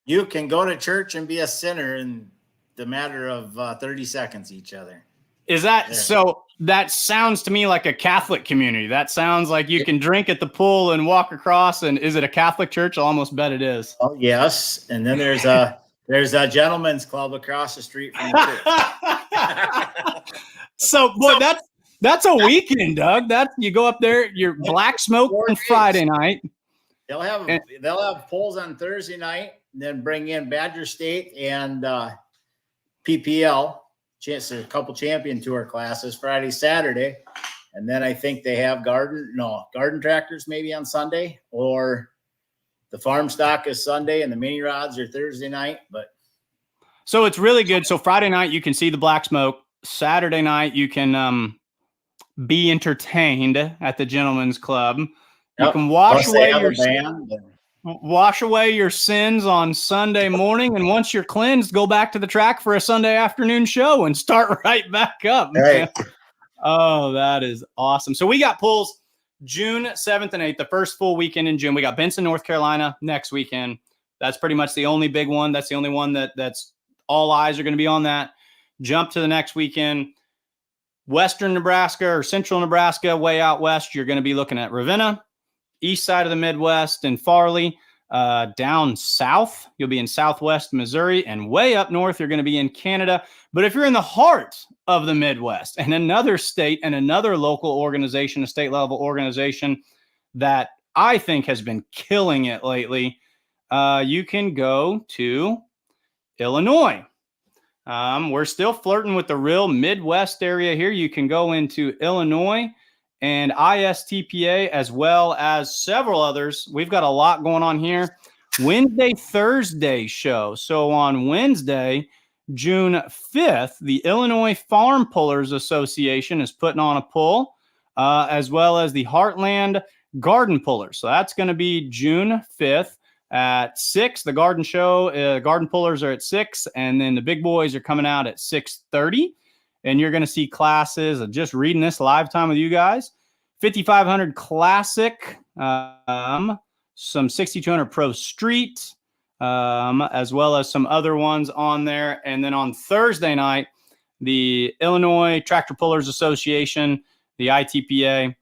You can go to church and be a sinner in the matter of 30 seconds each other. Is that so? That sounds to me like a Catholic community. That sounds like you can drink at the pool and walk across. And is it a Catholic church? I'll almost bet it is. Oh, yes. And then there's a gentleman's club across the street from the church. So, boy, that's a weekend, Doug. You go up there, you're black smoke on Friday night. They'll have polls on Thursday night, and then bring in Badger State and PPL, a couple champion tour classes Friday, Saturday, and then I think they have garden tractors maybe on Sunday, or the farm stock is Sunday and the mini rods are Thursday night. But so it's really good. So Friday night you can see the black smoke. Saturday night you can be entertained at the Gentlemen's Club. You can wash away your sins on Sunday morning, and once you're cleansed, go back to the track for a Sunday afternoon show and start right back up. Right. Oh, that is awesome. So we got pulls June 7th and 8th, the first full weekend in June. We got Benson, North Carolina next weekend. That's pretty much the only big one. That's the only one that's all eyes are going to be on that. Jump to the next weekend. Western Nebraska or Central Nebraska, way out west, you're going to be looking at Ravenna. East side of the Midwest and Farley. Down south, you'll be in Southwest Missouri, and way up north, you're going to be in Canada. But if you're in the heart of the Midwest and another state and another local organization, a state level organization that I think has been killing it lately, you can go to Illinois. We're still flirting with the real Midwest area here. You can go into Illinois and ISTPA, as well as several others. We've got a lot going on here. Wednesday, Thursday show. So on Wednesday, June 5th, the Illinois Farm Pullers Association is putting on a pull, as well as the Heartland Garden Pullers. So that's going to be June 5th at 6. The garden show, garden pullers are at 6, and then the big boys are coming out at 6:30. And you're going to see classes of just reading this live time with you guys. 5,500 Classic, some 6,200 Pro Street, as well as some other ones on there. And then on Thursday night, the Illinois Tractor Pullers Association, the ITPA,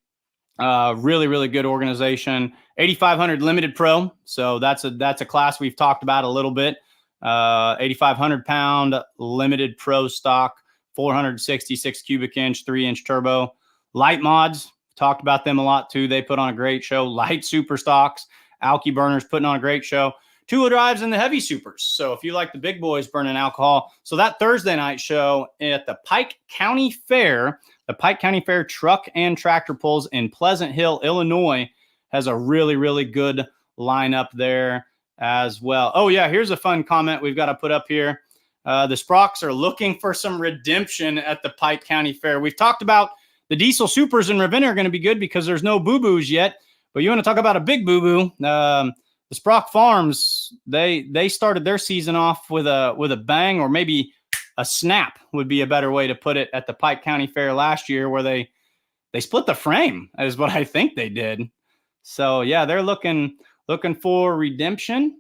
really, really good organization. 8,500 Limited Pro. So that's a class we've talked about a little bit. 8,500 pound Limited Pro stock. 466 cubic inch, 3-inch turbo. Light Mods, talked about them a lot too. They put on a great show. Light Super Stocks, Alky Burners putting on a great show. Two-wheel drives and the heavy supers. So if you like the big boys burning alcohol. So that Thursday night show at the Pike County Fair, the Pike County Fair Truck and Tractor Pulls in Pleasant Hill, Illinois, has a really, really good lineup there as well. Oh yeah, here's a fun comment we've got to put up here. The Sprocks are looking for some redemption at the Pike County Fair. We've talked about the Diesel Supers in Ravenna are going to be good because there's no boo-boos yet. But you want to talk about a big boo-boo? The Sprock Farms, they started their season off with a bang, or maybe a snap would be a better way to put it, at the Pike County Fair last year, where they split the frame, is what I think they did. So yeah, they're looking for redemption.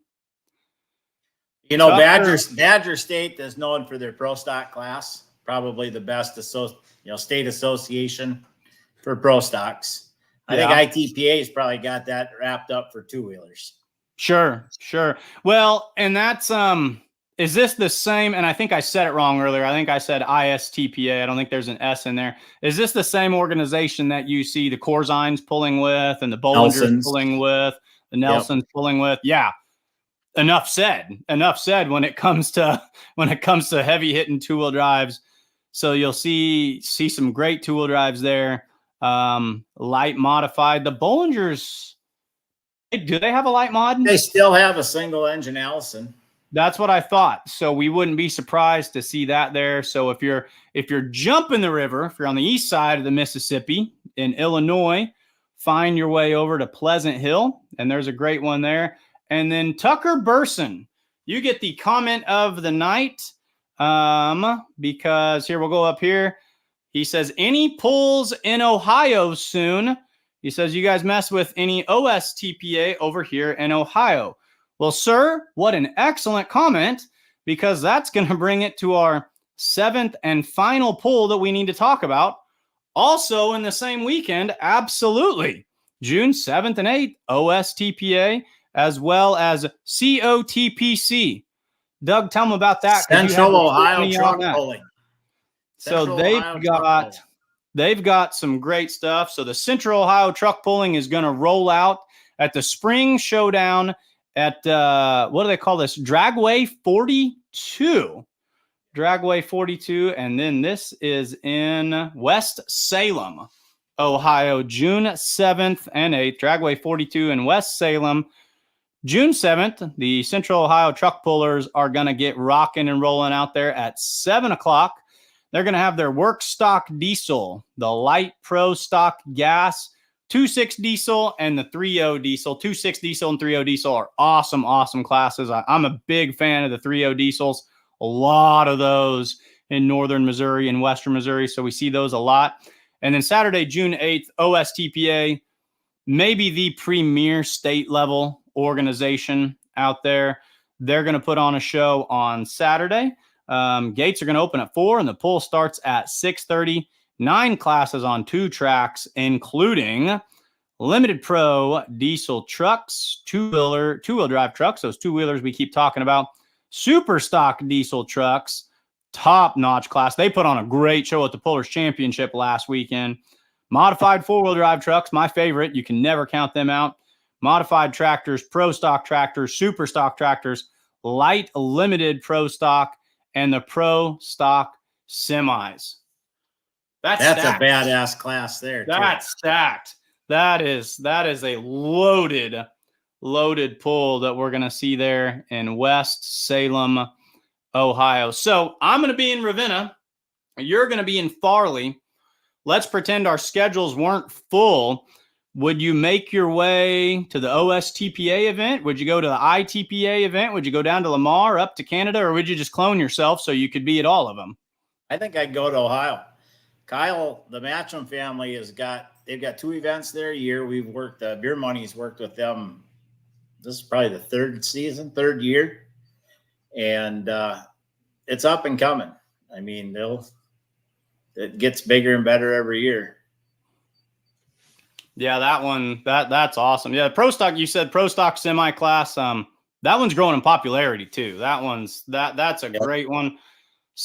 You know, Badger State is known for their pro stock class, probably the best state association for pro stocks. I think ITPA has probably got that wrapped up for two-wheelers. Sure. Well, and that's is this the same? And I think I said it wrong earlier. I think I said ISTPA. I don't think there's an S in there. Is this the same organization that you see the Corzines pulling with, and the Bollingers pulling with, the Nelsons pulling with? Yeah. Enough said when it comes to heavy hitting two-wheel drives. So you'll see some great two-wheel drives there. Light modified. The Bollingers, do they have a light mod? They still have a single engine Allison. That's what I thought. So we wouldn't be surprised to see that there. So if you're jumping the river, if you're on the east side of the Mississippi in Illinois, find your way over to Pleasant Hill, and there's a great one there. And then Tucker Burson, you get the comment of the night, because here, we'll go up here. He says, any pulls in Ohio soon? He says, you guys mess with any OSTPA over here in Ohio? Well, sir, what an excellent comment, because that's going to bring it to our 7th and final pull that we need to talk about. Also in the same weekend, absolutely. June 7th and 8th, OSTPA, as well as COTPC. Doug, tell them about that. Central Ohio Truck Pulling. So Central Ohio they've got some great stuff. So the Central Ohio Truck Pulling is going to roll out at the Spring Showdown at what do they call this? Dragway 42. Dragway 42. And then this is in West Salem, Ohio, June 7th and 8th. Dragway 42 in West Salem. June 7th, the Central Ohio Truck Pullers are going to get rocking and rolling out there at 7 o'clock. They're going to have their work stock diesel, the light pro stock gas, 2.6 diesel, and the 3.0 diesel. 2.6 diesel and 3.0 diesel are awesome, awesome classes. I'm a big fan of the 3.0 diesels. A lot of those in northern Missouri and western Missouri, so we see those a lot. And then Saturday, June 8th, OSTPA, maybe the premier state level organization out there. They're going to put on a show on Saturday. Gates are going to open at 4 and the pull starts at 6:30. 9 classes on 2 tracks, including limited pro diesel trucks, two-wheel drive trucks, those two-wheelers we keep talking about, super stock diesel trucks, top-notch class. They put on a great show at the Pullers Championship last weekend. Modified four-wheel drive trucks, my favorite. You can never count them out. Modified tractors, pro stock tractors, super stock tractors, light limited pro stock, and the pro stock semis. That's a badass class there. That's stacked. That is a loaded pull that we're going to see there in West Salem, Ohio. So I'm going to be in Ravenna. You're going to be in Farley. Let's pretend our schedules weren't full. Would you make your way to the OSTPA event? Would you go to the ITPA event? Would you go down to Lamar, up to Canada, or would you just clone yourself so you could be at all of them? I think I'd go to Ohio. Kyle, the Matcham family they've got 2 events there a year. We've worked, Beer Money's worked with them. This is probably the 3rd year. And it's up and coming. I mean, it gets bigger and better every year. Yeah, that one, that's awesome. Yeah, pro stock, you said pro stock semi class. That one's growing in popularity too. That's a great one.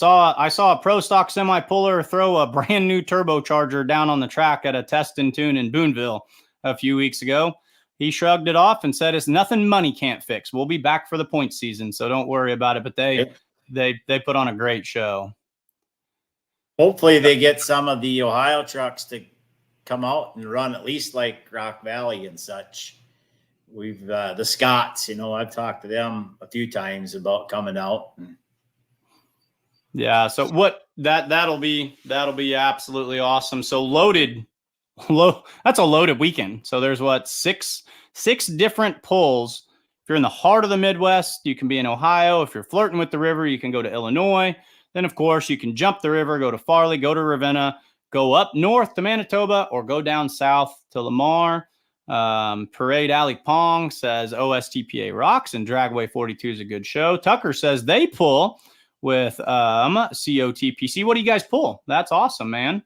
I saw a pro stock semi puller throw a brand new turbocharger down on the track at a test and tune in Boonville a few weeks ago. He shrugged it off and said, "It's nothing money can't fix. We'll be back for the point season, so don't worry about it." But they put on a great show. Hopefully they get some of the Ohio trucks to come out and run at least like Rock Valley and such. We've the Scots, I've talked to them a few times about coming out. Yeah, so that'll be absolutely awesome. So that's a loaded weekend. So there's six different pulls. If you're in the heart of the Midwest, you can be in Ohio. If you're flirting with the river, you can go to Illinois. Then of course you can jump the river, go to Farley, go to Ravenna, go up north to Manitoba, or go down south to Lamar. Parade Alley Pong says OSTPA rocks and Dragway 42 is a good show. Tucker says they pull with COTPC. What do you guys pull? That's awesome, man.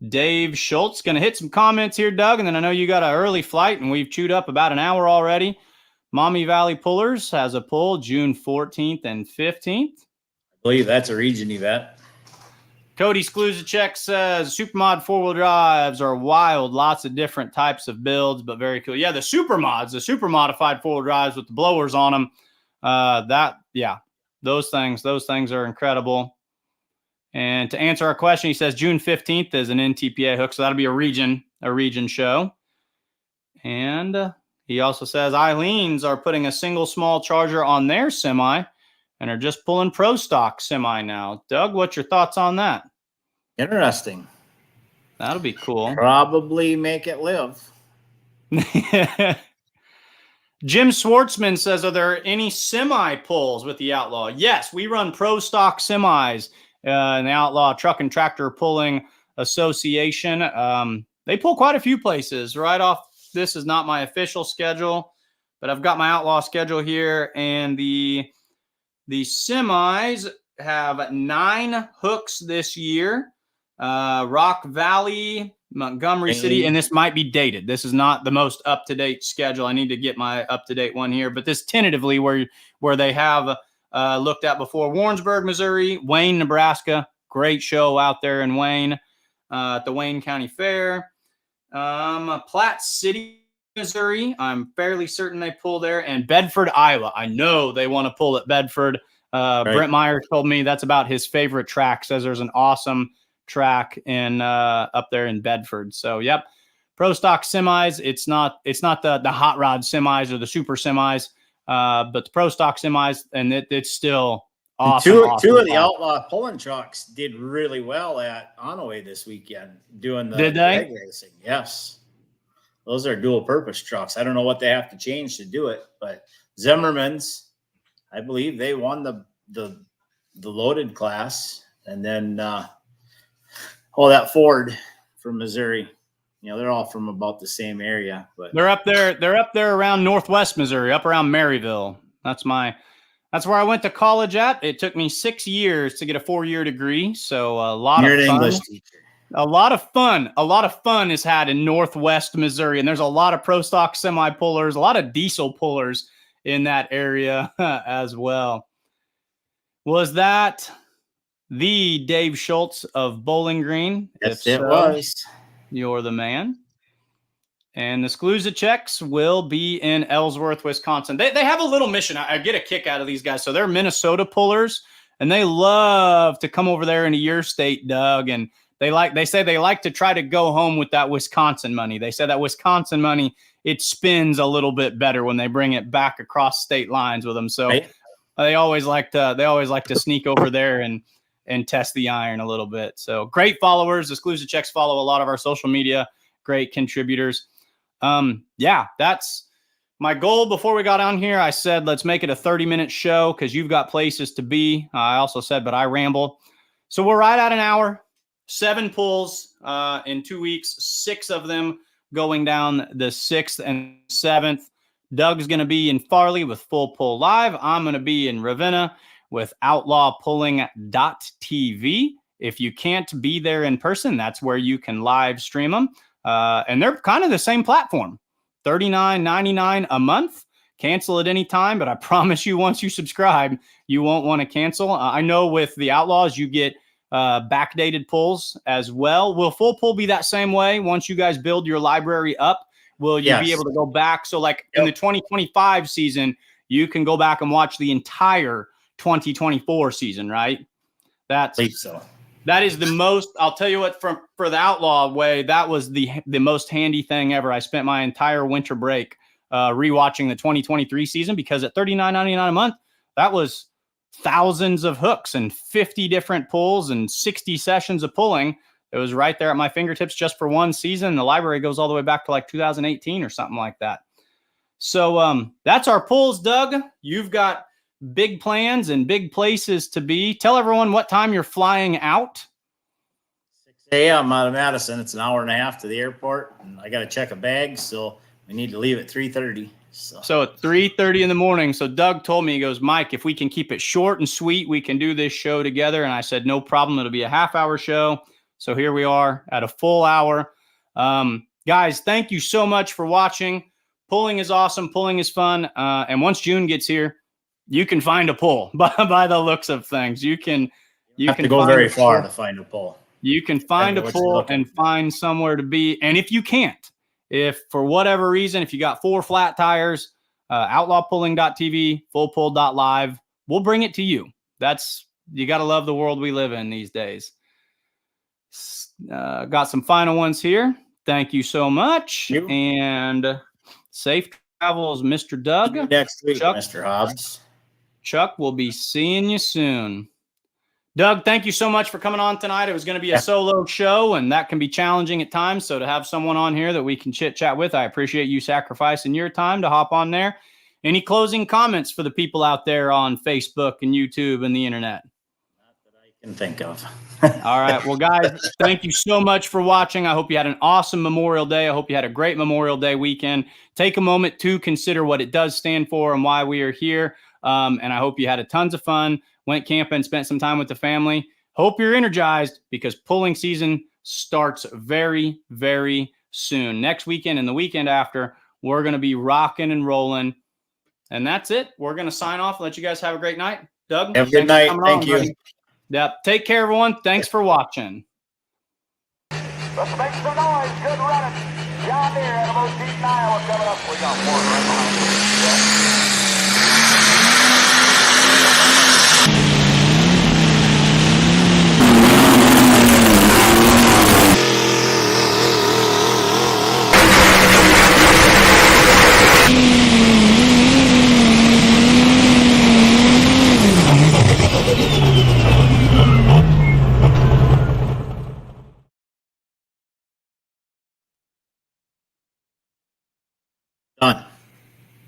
Dave Schultz going to hit some comments here, Doug, and then I know you got an early flight, and we've chewed up about an hour already. Maumee Valley Pullers has a pull June 14th and 15th. I believe that's a region event. Cody Skluzacek says Supermod 4-wheel drives are wild. Lots of different types of builds, but very cool. Yeah, the super modified 4-wheel drives with the blowers on them. Those things are incredible. And to answer our question, he says June 15th is an NTPA hook, so that'll be a region show. And he also says Eileen's are putting a single small charger on their semi and are just pulling pro stock semi now. Doug, what's your thoughts on that? Interesting. That'll be cool. Probably make it live. Jim Schwartzman says, are there any semi pulls with the Outlaw? Yes, we run pro stock semis in the Outlaw Truck and Tractor Pulling Association. They pull quite a few places right off. This is not my official schedule, but I've got my Outlaw schedule here, and the semis have 9 hooks this year. Rock Valley, Montgomery City, and this might be dated. This is not the most up-to-date schedule. I need to get my up-to-date one here, but this tentatively where they have looked at before. Warrensburg, Missouri, Wayne, Nebraska. Great show out there in Wayne at the Wayne County Fair. Platte City, Missouri. I'm fairly certain they pull there. And Bedford, Iowa. I know they want to pull at Bedford. Right. Brent Meyer told me that's about his favorite track. Says there's an awesome track in up there in Bedford. So, yep. Pro stock semis. It's not the hot rod semis or the super semis, but the pro stock semis, and it's still awesome. Two of the outlaw pulling trucks did really well at Onaway this weekend doing the drag racing. Yes. Those are dual purpose trucks. I don't know what they have to change to do it, but Zimmerman's, I believe they won the loaded class, and then that Ford from Missouri. They're all from about the same area, but they're up there around Northwest Missouri, up around Maryville. That's where I went to college at. It took me 6 years to get a 4-year degree, so a lot of fun. English teacher. A lot of fun is had in Northwest Missouri, and there's a lot of pro stock semi pullers, a lot of diesel pullers in that area as well. Was that the Dave Schultz of Bowling Green? Yes, it was. You're the man. And the SCLUSA checks will be in Ellsworth, Wisconsin. They have a little mission. I get a kick out of these guys. So they're Minnesota pullers, and they love to come over there into your state, Doug. And they say they like to try to go home with that Wisconsin money. They say that Wisconsin money, it spins a little bit better when they bring it back across state lines with them. So they always like to sneak over there and test the iron a little bit. So great followers. The SCLUSA checks follow a lot of our social media. Great contributors. That's my goal before we got on here. I said, let's make it a 30-minute show because you've got places to be. I also said, but I ramble. So we're right at an hour, 7 pulls in 2 weeks, 6 of them going down the 6th and 7th. Doug's going to be in Farley with Full Pull Live. I'm going to be in Ravenna with outlawpulling.tv. If you can't be there in person, that's where you can live stream them. And they're kind of the same platform, $39.99 a month. Cancel at any time, but I promise you, once you subscribe, you won't want to cancel. I know with the Outlaws, you get backdated pulls as well. Will Full Pull be that same way? Once you guys build your library up, will you be able to go back? So like in the 2025 season, you can go back and watch the entire 2024 season, right? I believe so. That is the most, I'll tell you what, for the Outlaw way, that was the most handy thing ever. I spent my entire winter break rewatching the 2023 season because at $39.99 a month, that was thousands of hooks and 50 different pulls and 60 sessions of pulling. It was right there at my fingertips just for one season. The library goes all the way back to like 2018 or something like that. So that's our pulls, Doug. You've got big plans and big places to be. Tell everyone what time you're flying out. 6 a.m. out of Madison. It's an hour and a half to the airport, and I got to check a bag, so we need to leave at 3:30. So at 3:30 in the morning. So Doug told me, he goes, Mike, if we can keep it short and sweet, we can do this show together. And I said, no problem. It'll be a half-hour show. So here we are at a full hour. Guys, thank you so much for watching. Pulling is awesome. Pulling is fun. And once June gets here, you can find a pull by the looks of things. You can go very far to find a pull. You can find a pull and find somewhere to be. And if you can't, if for whatever reason, if you got 4 flat tires, outlawpulling.tv, fullpull.live, we'll bring it to you. You got to love the world we live in these days. Got some final ones here. Thank you so much. And safe travels, Mr. Doug. Next week, Chuck, Mr. Hobbs. Chuck, we'll be seeing you soon. Doug, thank you so much for coming on tonight. It was going to be a solo show, and that can be challenging at times. So to have someone on here that we can chit-chat with, I appreciate you sacrificing your time to hop on there. Any closing comments for the people out there on Facebook and YouTube and the internet? Not that I can think of. All right. Well, guys, thank you so much for watching. I hope you had an awesome Memorial Day. I hope you had a great Memorial Day weekend. Take a moment to consider what it does stand for and why we are here. And I hope you had a tons of fun, went camping, spent some time with the family. Hope you're energized because pulling season starts very, very soon. Next weekend and the weekend after, we're going to be rocking and rolling. And that's it. We're going to sign off and let you guys have a great night. Doug, Have a good thanks for night. coming Thank on, you. buddy. Yep. Take care, everyone. Thanks for watching. Let's make some noise. Good running. John Deere, Animal Deep Iowa coming up. We got one right behind us. Done.